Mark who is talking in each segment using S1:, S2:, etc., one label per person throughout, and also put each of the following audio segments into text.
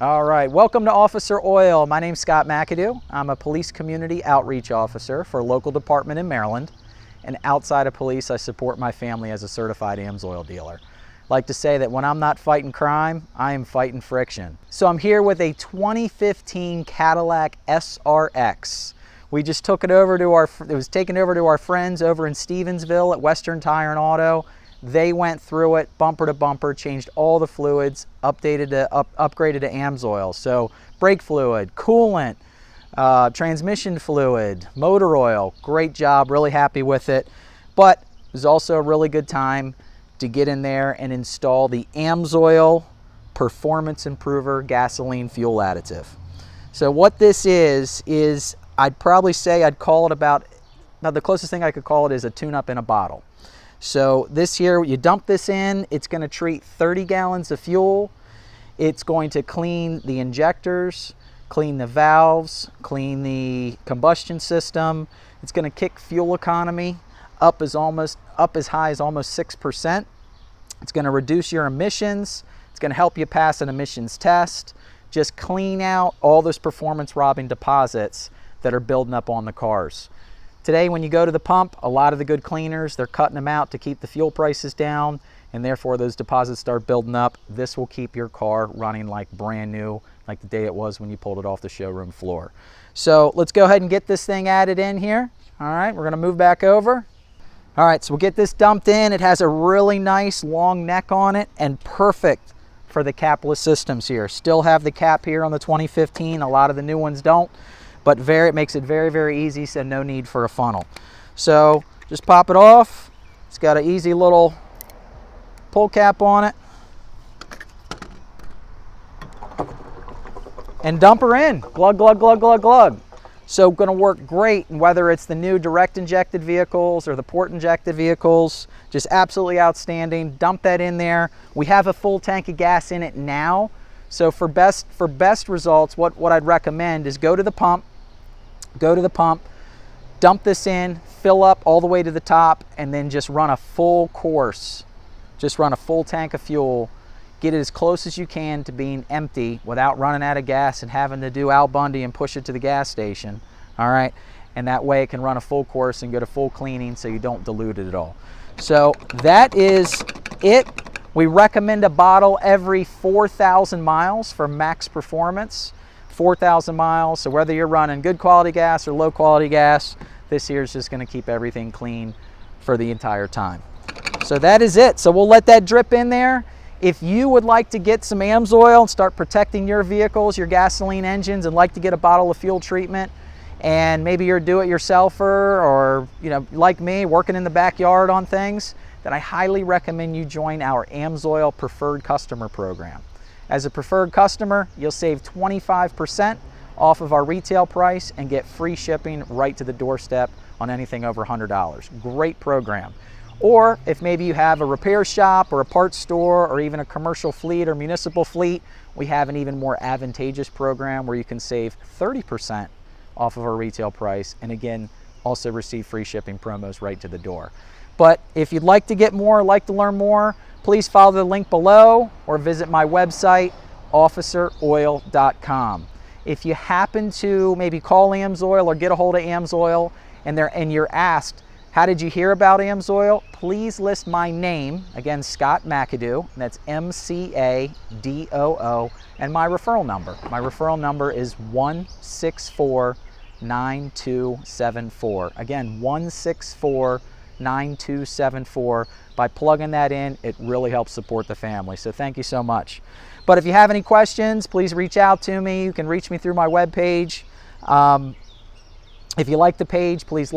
S1: All right, welcome to Officer Oil. My name's Scott McAdoo. I'm a police community outreach officer for a local department in Maryland. And outside of police, I support my family as a certified AMSOIL dealer. I like to say that when I'm not fighting crime, I am fighting friction. So I'm here with a 2015 Cadillac SRX. We just took it over to it was taken over to our friends over in Stevensville at Western Tire and Auto. They went through it bumper to bumper, changed all the fluids, upgraded to AMSOIL. So brake fluid, coolant, transmission fluid, motor oil. Great job, really happy with it. But it was also a really good time to get in there and install the AMSOIL Performance Improver Gasoline Fuel Additive. So what this is I'd probably say I'd call it about the closest thing I could call it is a tune-up in a bottle. So this here, you dump this in, it's going to treat 30 gallons of fuel. It's going to clean the injectors, clean the valves, clean the combustion system. It's going to kick fuel economy up as high as almost 6%. It's going to reduce your emissions. It's going to help you pass an emissions test. Just clean out all those performance robbing deposits that are building up on the cars. Today, when you go to the pump, a lot of the good cleaners, they're cutting them out to keep the fuel prices down, and therefore those deposits start building up. This will keep your car running like brand new, like the day it was when you pulled it off the showroom floor. So let's go ahead and get this thing added in here. All right, we're gonna move back over. All right, so we'll get this dumped in. It has a really nice long neck on it and perfect for the capless systems here. Still have the cap here on the 2015. A lot of the new ones don't. But it makes it very, very easy, so no need for a funnel. So just pop it off. It's got an easy little pull cap on it. And dump her in. Glug, glug, glug, glug, glug. So gonna work great, whether it's the new direct injected vehicles or the port injected vehicles. Just absolutely outstanding. Dump that in there. We have a full tank of gas in it now. So for best results, what I'd recommend is go to the pump, dump this in, fill up all the way to the top, and then just run a full course. Just run a full tank of fuel. Get it as close as you can to being empty without running out of gas and having to do Al Bundy and push it to the gas station. All right, and that way it can run a full course and get a full cleaning so you don't dilute it at all. So that is it. We recommend a bottle every 4,000 miles for max performance. 4,000 miles, so whether you're running good quality gas or low quality gas, this here is just going to keep everything clean for the entire time. So that is it. So we'll let that drip in there. If you would like to get some AMSOIL and start protecting your vehicles, your gasoline engines, and like to get a bottle of fuel treatment, and maybe you're a do-it-yourselfer or like me, working in the backyard on things, then I highly recommend you join our AMSOIL Preferred Customer Program. As a preferred customer, you'll save 25% off of our retail price and get free shipping right to the doorstep on anything over $100. Great program. Or if maybe you have a repair shop or a parts store or even a commercial fleet or municipal fleet, we have an even more advantageous program where you can save 30% off of our retail price and again, also receive free shipping promos right to the door. But if you'd like to get more, like to learn more, please follow the link below or visit my website, officeroil.com. If you happen to maybe call AMSOIL or get a hold of AMSOIL and you're asked, how did you hear about AMSOIL? Please list my name, again, Scott McAdoo, and that's M-C-A-D-O-O, and my referral number. My referral number is 164-9274. Again, 164-9274. By plugging that in, it really helps support the family. So thank you so much. But if you have any questions, please reach out to me. You can reach me through my webpage. If you like the page, please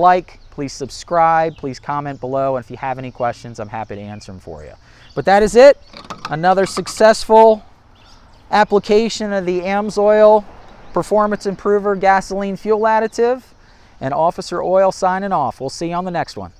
S1: subscribe, please comment below. And if you have any questions, I'm happy to answer them for you. But that is it. Another successful application of the AMSOIL Performance Improver Gasoline Fuel Additive. And Officer Oil signing off. We'll see you on the next one.